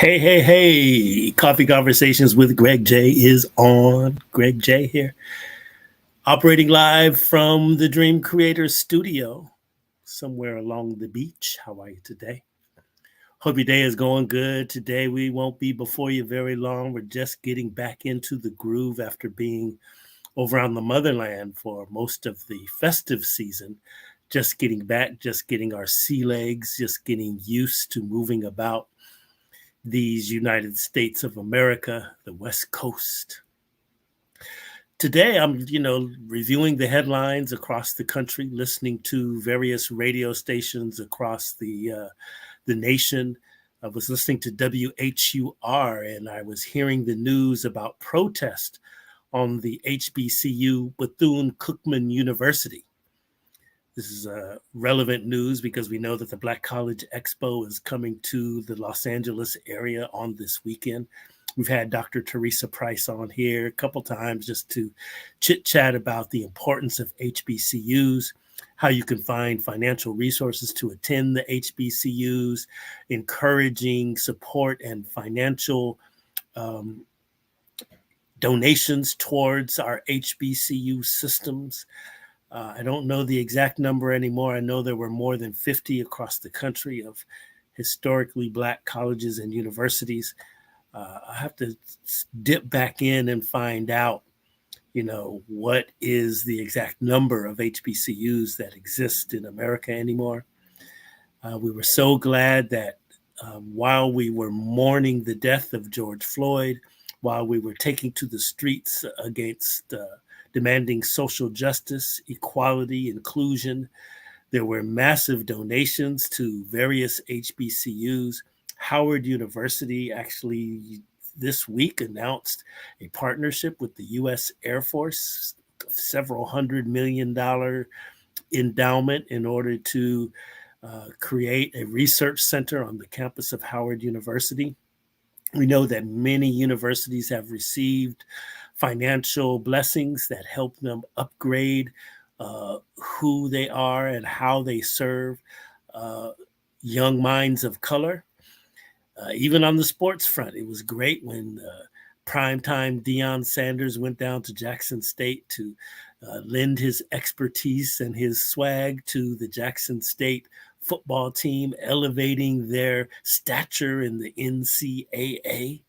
Hey. Coffee Conversations with Greg J is on. Greg J here, operating live from the Dream Creators Studio somewhere along the beach. How are you today? Hope your day is going good. Today we won't be before you very long. We're just getting back into the groove after being over on the motherland for most of the festive season. Just getting back, just getting our sea legs, just getting used to moving about these United States of America, the West Coast. Today, I'm, reviewing the headlines across the country, listening to various radio stations across the nation. I was listening to WHUR, and I was hearing the news about protest on the HBCU Bethune-Cookman University. This is relevant news because we know that the Black College Expo is coming to the Los Angeles area on this weekend. We've had Dr. Teresa Price on here a couple times just to chit-chat about the importance of HBCUs, how you can find financial resources to attend the HBCUs, encouraging support and financial donations towards our HBCU systems. I don't know the exact number anymore. I know there were more than 50 across the country of historically Black colleges and universities. I have to dip back in and find out, what is the exact number of HBCUs that exist in America anymore. We were so glad that while we were mourning the death of George Floyd, while we were taking to the streets against demanding social justice, equality, inclusion, there were massive donations to various HBCUs. Howard University actually this week announced a partnership with the U.S. Air Force, several $100 million endowment in order to create a research center on the campus of Howard University. We know that many universities have received financial blessings that help them upgrade who they are and how they serve young minds of color. Even on the sports front, it was great when primetime Deion Sanders went down to Jackson State to lend his expertise and his swag to the Jackson State football team, elevating their stature in the NCAA.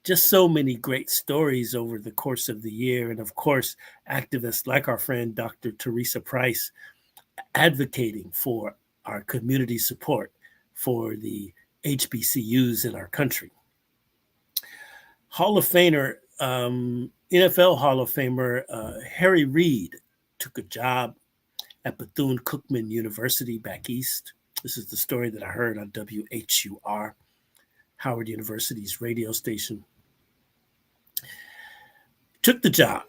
Just so many great stories over the course of the year. And of course, activists like our friend Dr. Teresa Price advocating for our community support for the HBCUs in our country. Hall of Famer, NFL Hall of Famer Harry Reid took a job at Bethune-Cookman University back east. This is the story that I heard on WHUR, Howard University's radio station. Took the job.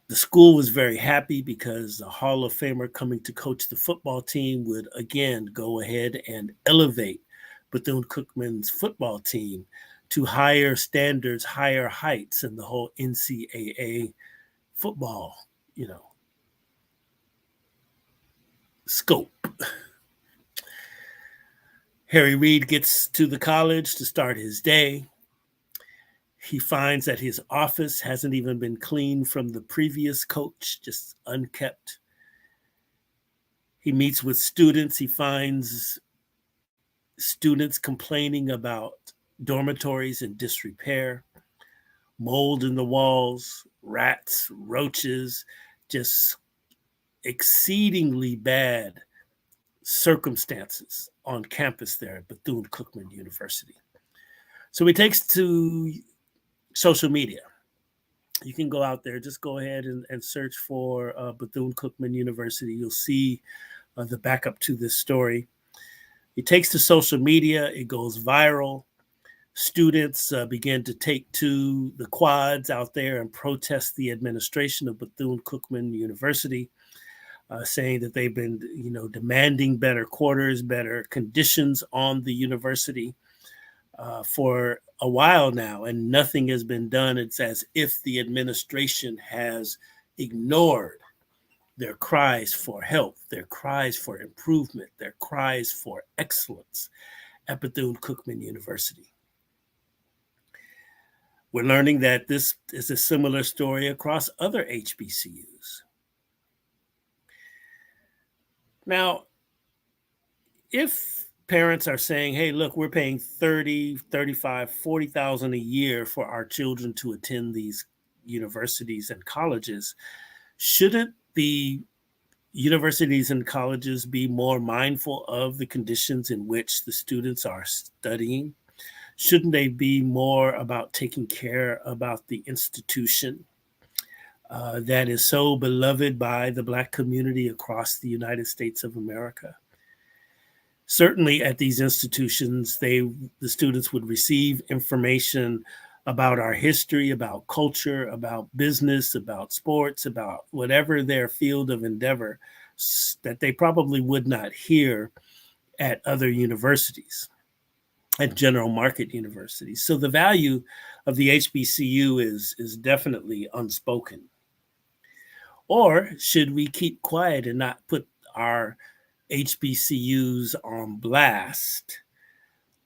The school was very happy because the Hall of Famer coming to coach the football team would again go ahead and elevate Bethune-Cookman's football team to higher standards, higher heights in the whole NCAA football, scope. Harry Reid gets to the college to start his day. He finds that his office hasn't even been cleaned from the previous coach, just unkept. He meets with students. He finds students complaining about dormitories in disrepair, mold in the walls, rats, roaches, just exceedingly bad circumstances on campus there at Bethune-Cookman University. So he takes to social media. You can go out there, just go ahead and search for Bethune-Cookman University. You'll see the backup to this story. It takes to social media, it goes viral. Students begin to take to the quads out there and protest the administration of Bethune-Cookman University, saying that they've been, demanding better quarters, better conditions on the university for a while now, and nothing has been done. It's as if the administration has ignored their cries for help, their cries for improvement, their cries for excellence. at Bethune-Cookman University. We're learning that this is a similar story across other HBCUs. Now, if parents are saying, hey, look, we're paying 30, 35, 40,000 a year for our children to attend these universities and colleges, shouldn't the universities and colleges be more mindful of the conditions in which the students are studying? Shouldn't they be more about taking care about the institution that is so beloved by the Black community across the United States of America? Certainly at these institutions, the students would receive information about our history, about culture, about business, about sports, about whatever their field of endeavor that they probably would not hear at other universities, at general market universities. So the value of the HBCU is definitely unspoken. Or should we keep quiet and not put our HBCUs on blast?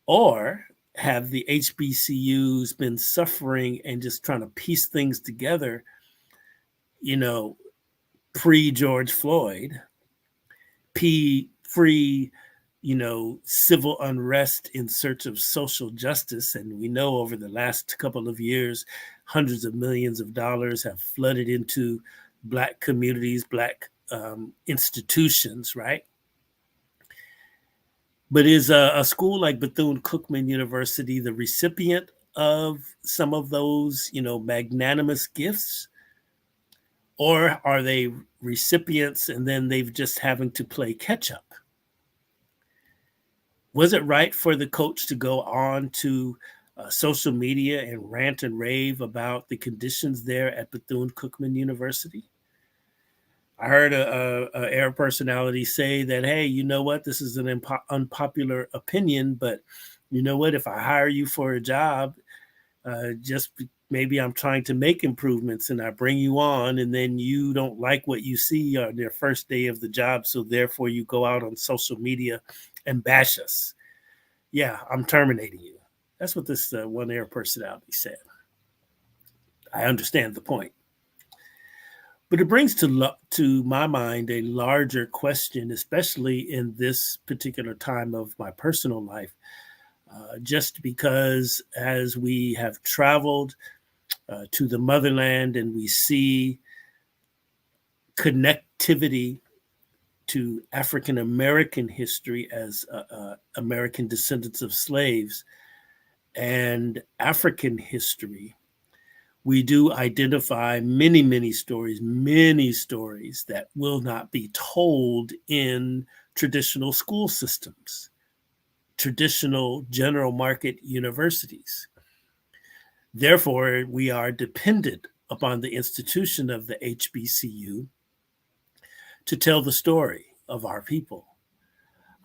Or have the HBCUs been suffering and just trying to piece things together, pre-George Floyd, pre, civil unrest in search of social justice? And we know over the last couple of years, hundreds of millions of dollars have flooded into Black communities, Black institutions, right? But is a school like Bethune-Cookman University the recipient of some of those, magnanimous gifts? Or are they recipients and then they've just having to play catch up? Was it right for the coach to go on to social media and rant and rave about the conditions there at Bethune-Cookman University? I heard a air personality say that, hey, you know what? This is an unpopular opinion, but you know what? If I hire you for a job, maybe I'm trying to make improvements and I bring you on and then you don't like what you see on their first day of the job. So therefore you go out on social media and bash us. Yeah, I'm terminating you. That's what this one air personality said. I understand the point. But it brings to my mind a larger question, especially in this particular time of my personal life, just because as we have traveled to the motherland and we see connectivity to African American history as American descendants of slaves and African history, we do identify many stories that will not be told in traditional school systems, traditional general market universities. Therefore, we are dependent upon the institution of the HBCU to tell the story of our people.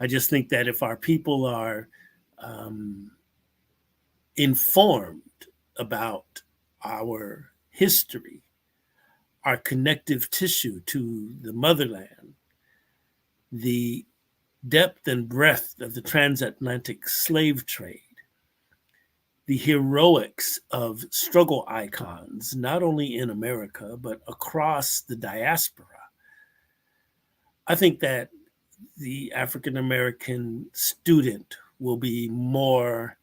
I just think that if our people are informed about our history, our connective tissue to the motherland, the depth and breadth of the transatlantic slave trade, the heroics of struggle icons, not only in America, but across the diaspora, I think that the African American student will be more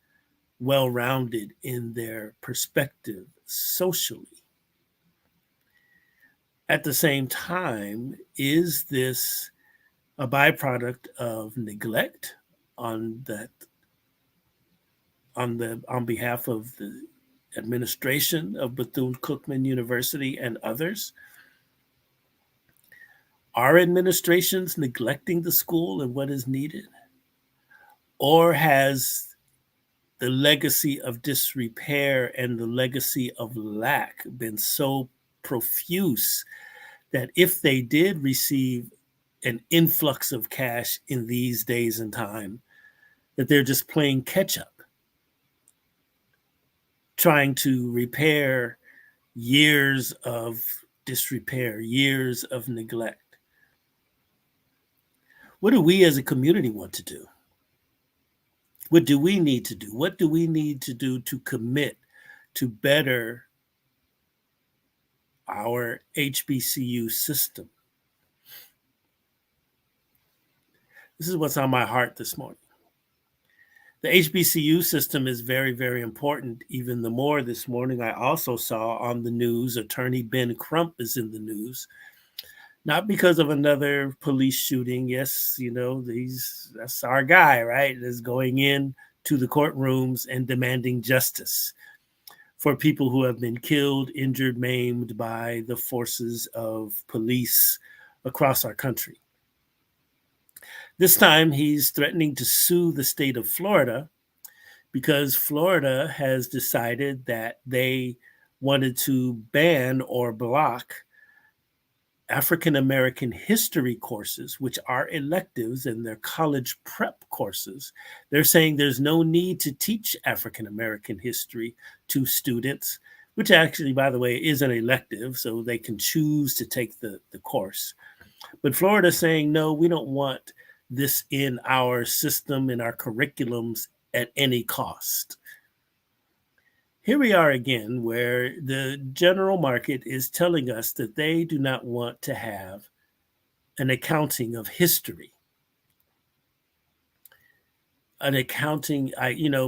well-rounded in their perspective socially. At the same time, is this a byproduct of neglect on behalf of the administration of Bethune-Cookman University and others? Are administrations neglecting the school and what is needed? Or has the legacy of disrepair and the legacy of lack been so profuse that if they did receive an influx of cash in these days and time, that they're just playing catch up, trying to repair years of disrepair, years of neglect? What do we as a community want to do? What do we need to do? What do we need to do to commit to better our HBCU system? This is what's on my heart this morning. The HBCU system is very, very important. Even the more this morning, I also saw on the news, attorney Ben Crump is in the news, not because of another police shooting. Yes, that's our guy, right? Is going in to the courtrooms and demanding justice for people who have been killed, injured, maimed by the forces of police across our country. This time, he's threatening to sue the state of Florida because Florida has decided that they wanted to ban or block African American history courses, which are electives and they're college prep courses. They're saying there's no need to teach African American history to students, which actually, by the way, is an elective, so they can choose to take the course. But Florida's saying, no, we don't want this in our system, in our curriculums at any cost. Here we are again, where the general market is telling us that they do not want to have an accounting of history. An accounting,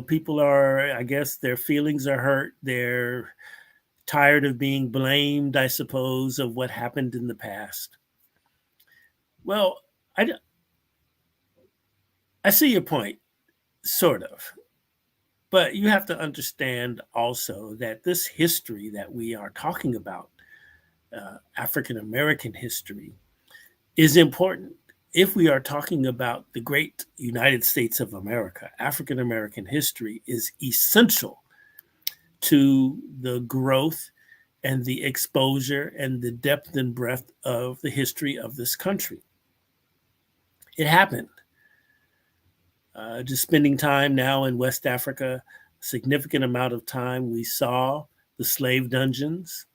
people are, I guess their feelings are hurt. They're tired of being blamed, I suppose, of what happened in the past. Well, I see your point, sort of. But you have to understand also that this history that we are talking about, African American history, is important. If we are talking about the great United States of America, African American history is essential to the growth and the exposure and the depth and breadth of the history of this country. It happened. Just spending time now in West Africa, a significant amount of time, we saw the slave dungeons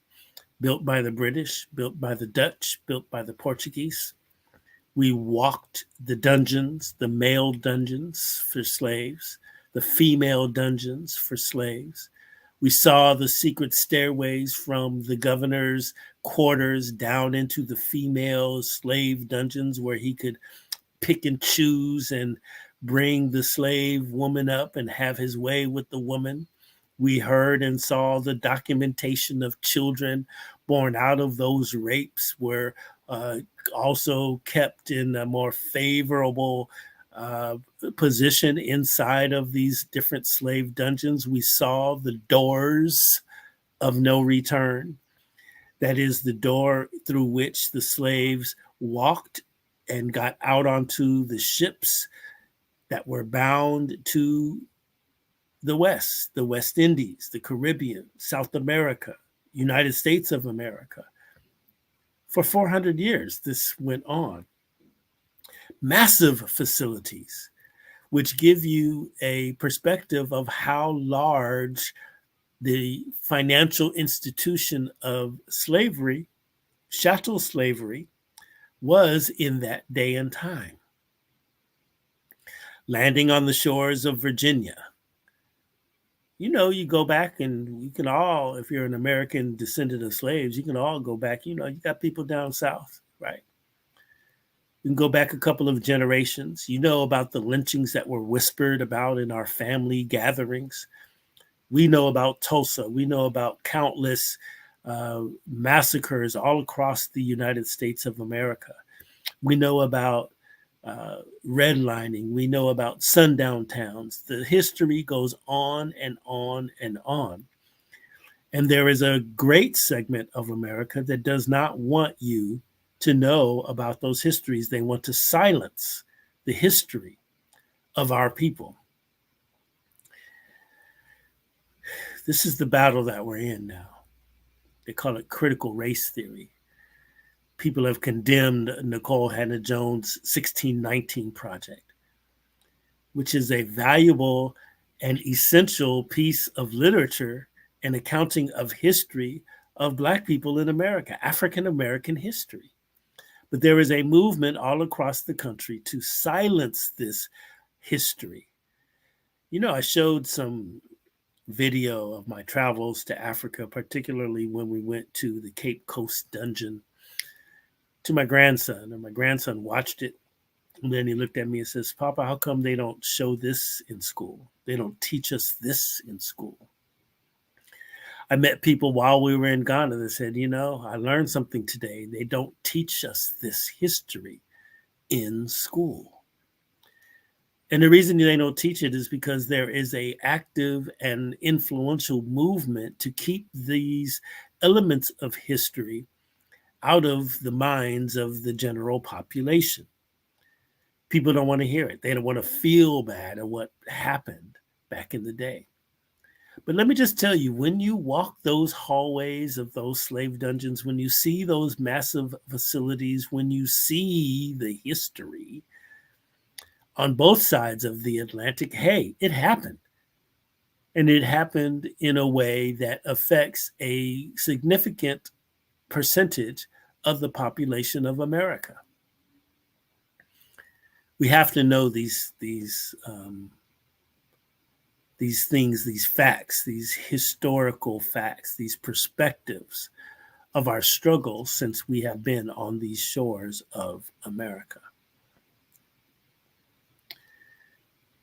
built by the British, built by the Dutch, built by the Portuguese. We walked the dungeons, the male dungeons for slaves, the female dungeons for slaves. We saw the secret stairways from the governor's quarters down into the female slave dungeons where he could pick and choose and bring the slave woman up and have his way with the woman. We heard and saw the documentation of children born out of those rapes were also kept in a more favorable position inside of these different slave dungeons. We saw the doors of no return. That is the door through which the slaves walked and got out onto the ships that were bound to the West Indies, the Caribbean, South America, United States of America. For 400 years, this went on. Massive facilities, which give you a perspective of how large the financial institution of slavery, chattel slavery, was in that day and time. Landing on the shores of Virginia. You go back and you can all, if you're an American descendant of slaves, you can all go back. You got people down south, right? You can go back a couple of generations. You know about the lynchings that were whispered about in our family gatherings. We know about Tulsa. We know about countless massacres all across the United States of America. We know about redlining. We know about sundown towns. The history goes on and on and on. And there is a great segment of America that does not want you to know about those histories. They want to silence the history of our people. This is the battle that we're in now. They call it critical race theory. People have condemned Nicole Hannah-Jones' 1619 Project, which is a valuable and essential piece of literature and accounting of history of Black people in America, African American history. But there is a movement all across the country to silence this history. I showed some video of my travels to Africa, particularly when we went to the Cape Coast dungeon, to my grandson. And my grandson watched it. And then he looked at me and says, Papa, how come they don't show this in school? They don't teach us this in school. I met people while we were in Ghana that said, I learned something today. They don't teach us this history in school. And the reason they don't teach it is because there is a active and influential movement to keep these elements of history out of the minds of the general population. People don't want to hear it. They don't want to feel bad at what happened back in the day. But let me just tell you, when you walk those hallways of those slave dungeons, when you see those massive facilities, when you see the history on both sides of the Atlantic, hey, it happened. And it happened in a way that affects a significant percentage of the population of America. We have to know these things, these facts, these historical facts, these perspectives of our struggle since we have been on these shores of America.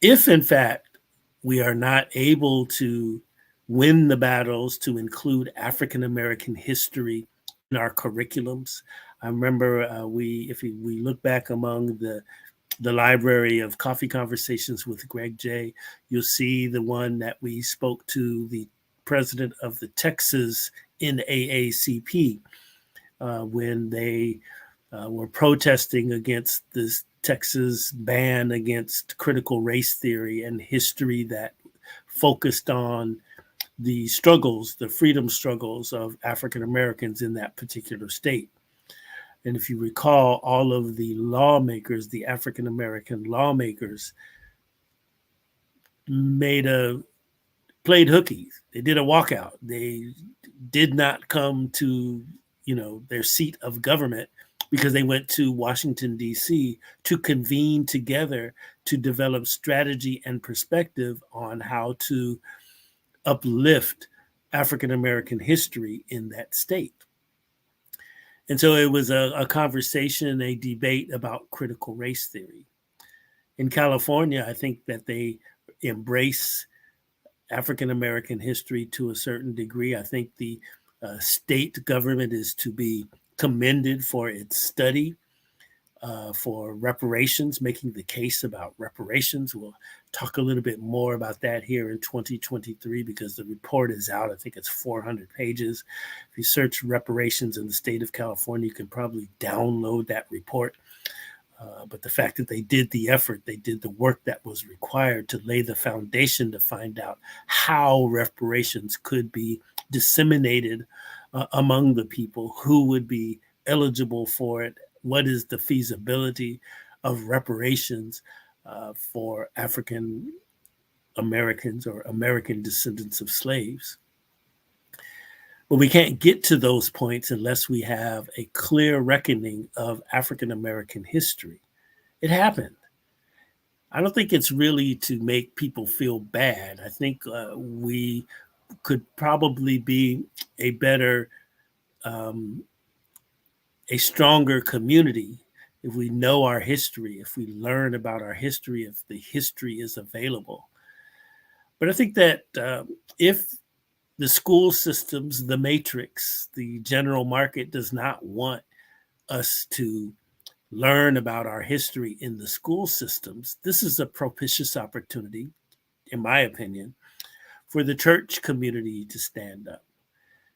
If, in fact, we are not able to win the battles to include African American history in our curriculums, I remember if we look back among the library of Coffee Conversations with Greg J, you'll see the one that we spoke to the president of the Texas NAACP when they were protesting against this Texas ban against critical race theory and history that focused on the struggles, the freedom struggles of African Americans in that particular state. And if you recall, all of the lawmakers, the African American lawmakers, played hooky. They did a walkout. They did not come to, their seat of government because they went to Washington, D.C. to convene together to develop strategy and perspective on how to uplift African American history in that state. And so it was a conversation, a debate about critical race theory. In California, I think that they embrace African American history to a certain degree. I think the state government is to be commended for its study for reparations, making the case about reparations. We'll talk a little bit more about that here in 2023 because the report is out. I think it's 400 pages. If you search reparations in the state of California, you can probably download that report. But the fact that they did the effort, they did the work that was required to lay the foundation to find out how reparations could be disseminated among the people who would be eligible for it. What is the feasibility of reparations for African Americans or American descendants of slaves? But we can't get to those points unless we have a clear reckoning of African American history. It happened. I don't think it's really to make people feel bad. I think we could probably be a better, a stronger community if we know our history, if we learn about our history, if the history is available. But I think that if the school systems, the matrix, the general market does not want us to learn about our history in the school systems, this is a propitious opportunity, in my opinion, for the church community to stand up,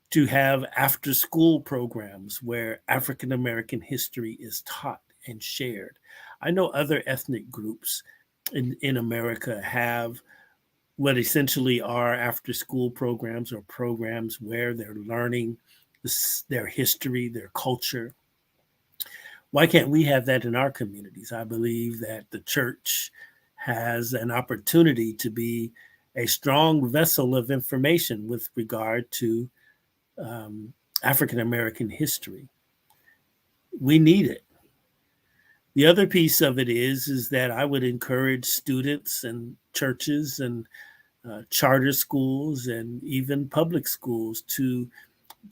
to have after-school programs where African American history is taught and shared. I know other ethnic groups in America have what essentially are after-school programs or programs where they're learning their history, their culture. Why can't we have that in our communities? I believe that the church has an opportunity to be a strong vessel of information with regard to African American history. We need it. The other piece of it is that I would encourage students and churches and charter schools and even public schools to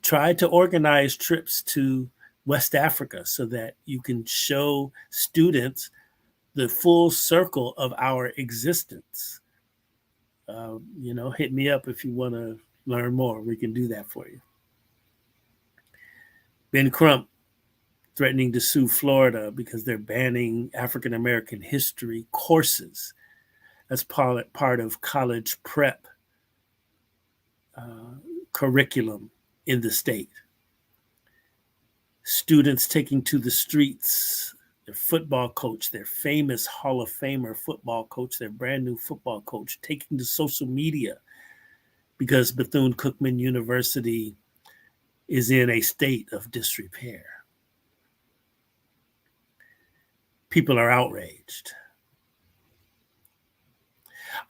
try to organize trips to West Africa so that you can show students the full circle of our existence. Hit me up if you want to learn more. We can do that for you. Ben Crump threatening to sue Florida because they're banning African American history courses as part of college prep curriculum in the state. Students taking to the streets, their football coach, their famous Hall of Famer football coach, their brand new football coach, taking to social media because Bethune Cookman University is in a state of disrepair. People are outraged.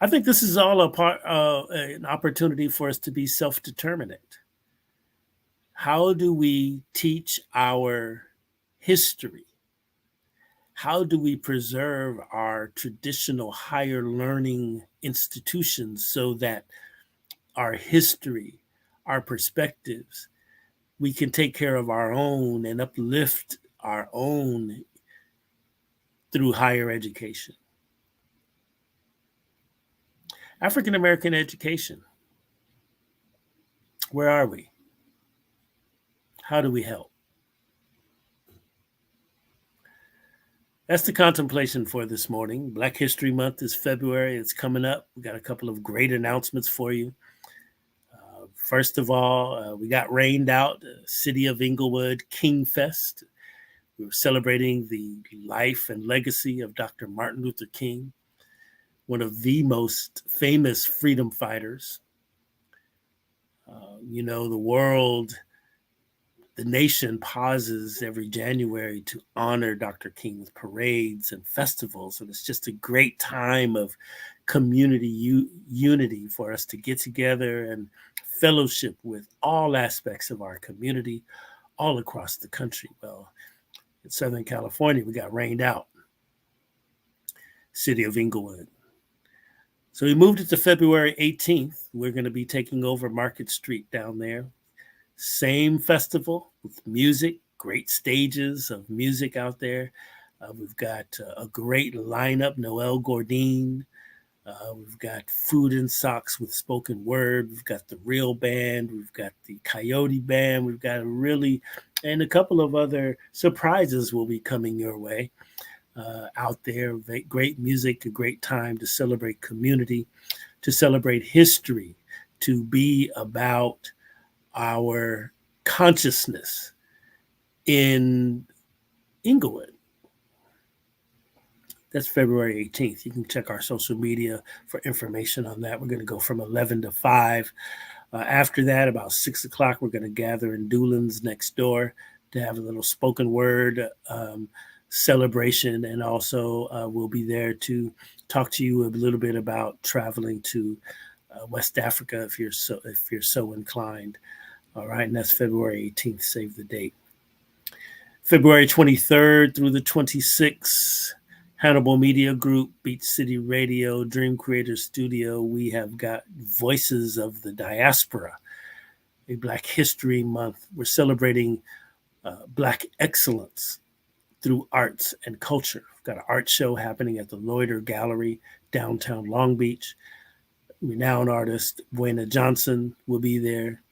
I think this is all an opportunity for us to be self-determinate. How do we teach our history? How do we preserve our traditional higher learning institutions so that our history, our perspectives, we can take care of our own and uplift our own through higher education? African American education. Where are we? How do we help? That's the contemplation for this morning. Black History Month is February. It's coming up. We got a couple of great announcements for you. First of all, we got rained out. City of Inglewood King Fest. We were celebrating the life and legacy of Dr. Martin Luther King, one of the most famous freedom fighters. The world, the nation pauses every January to honor Dr. King with parades and festivals. And it's just a great time of community unity for us to get together and fellowship with all aspects of our community all across the country. Well, in Southern California, we got rained out. City of Inglewood. So we moved it to February 18th. We're going to be taking over Market Street down there. Same festival with music, great stages of music out there. We've got a great lineup, Noel Gourdine. We've got Food and Socks with spoken word. We've got the Real Band. We've got the Coyote Band. We've got and a couple of other surprises will be coming your way out there. Great music, a great time to celebrate community, to celebrate history, to be about our consciousness in Inglewood. That's February 18th. You can check our social media for information on that. We're going to go from 11 to 5. After that, about 6 o'clock, we're going to gather in Doolin's next door to have a little spoken word celebration. And also we'll be there to talk to you a little bit about traveling to West Africa if you're so inclined. All right, and that's February 18th. Save the date. February 23rd through the 26th, Hannibal Media Group, Beach City Radio, Dream Creator Studio. We have got Voices of the Diaspora, a Black History Month. We're celebrating Black excellence through arts and culture. We've got an art show happening at the Loiter Gallery, downtown Long Beach. Renowned artist Buena Johnson will be there.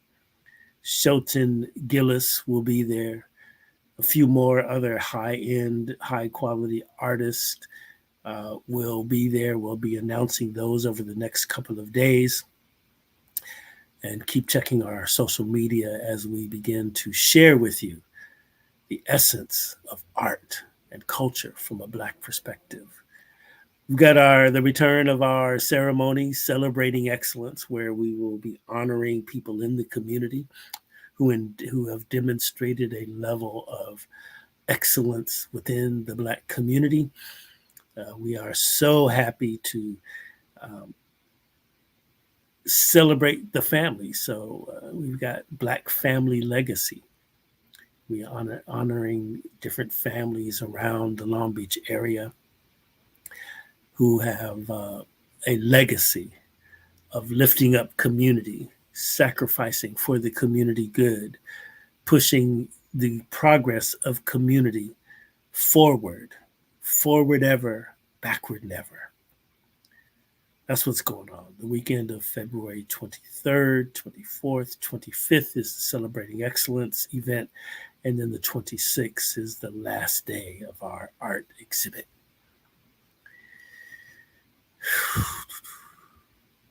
Shelton Gillis will be there. A few more other high-end, high-quality artists will be there. We'll be announcing those over the next couple of days. And keep checking our social media as we begin to share with you the essence of art and culture from a Black perspective. We've got the return of our ceremony, Celebrating Excellence, where we will be honoring people in the community who have demonstrated a level of excellence within the Black community. We are so happy to celebrate the family. So we've got Black Family Legacy. We are honoring different families around the Long Beach area who have a legacy of lifting up community, sacrificing for the community good, pushing the progress of community forward, forward ever, backward never. That's what's going on. The weekend of February 23rd, 24th, 25th is the Celebrating Excellence event. And then the 26th is the last day of our art exhibit.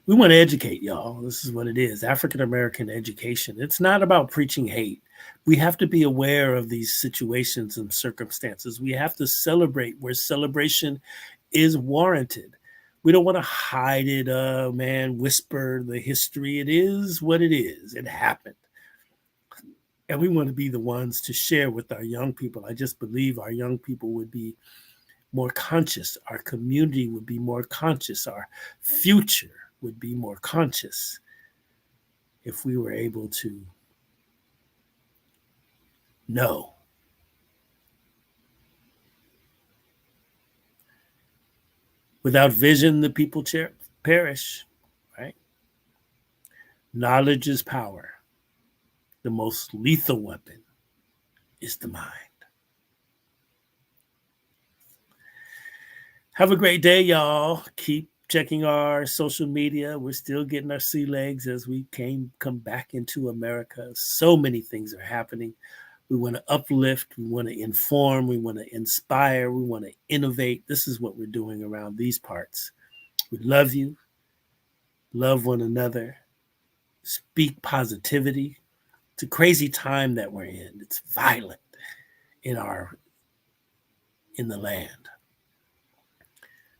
We want to educate y'all. This is what it is. African American education. It's not about preaching hate. We have to be aware of these situations and circumstances. We have to celebrate where celebration is warranted. We don't want to hide it, whisper the history. It is what it is. It happened. And we want to be the ones to share with our young people. I just believe our young people would be more conscious. Our community would be more conscious. Our future would be more conscious if we were able to know. Without vision, the people perish, right? Knowledge is power. The most lethal weapon is the mind. Have a great day, y'all. Keep checking our social media. We're still getting our sea legs as we come back into America. So many things are happening. We want to uplift. We want to inform. We want to inspire. We want to innovate. This is what we're doing around these parts. We love you. Love one another. Speak positivity. It's a crazy time that we're in. It's violent in the land.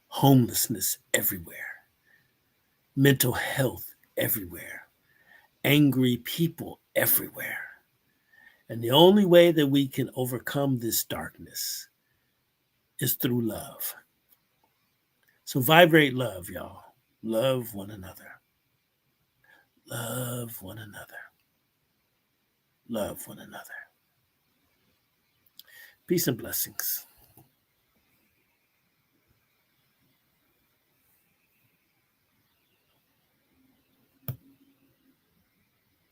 Homelessness everywhere. Mental health everywhere. Angry people everywhere. And the only way that we can overcome this darkness is through love. So vibrate love, y'all. Love one another. Love one another. Love one another. Peace and blessings.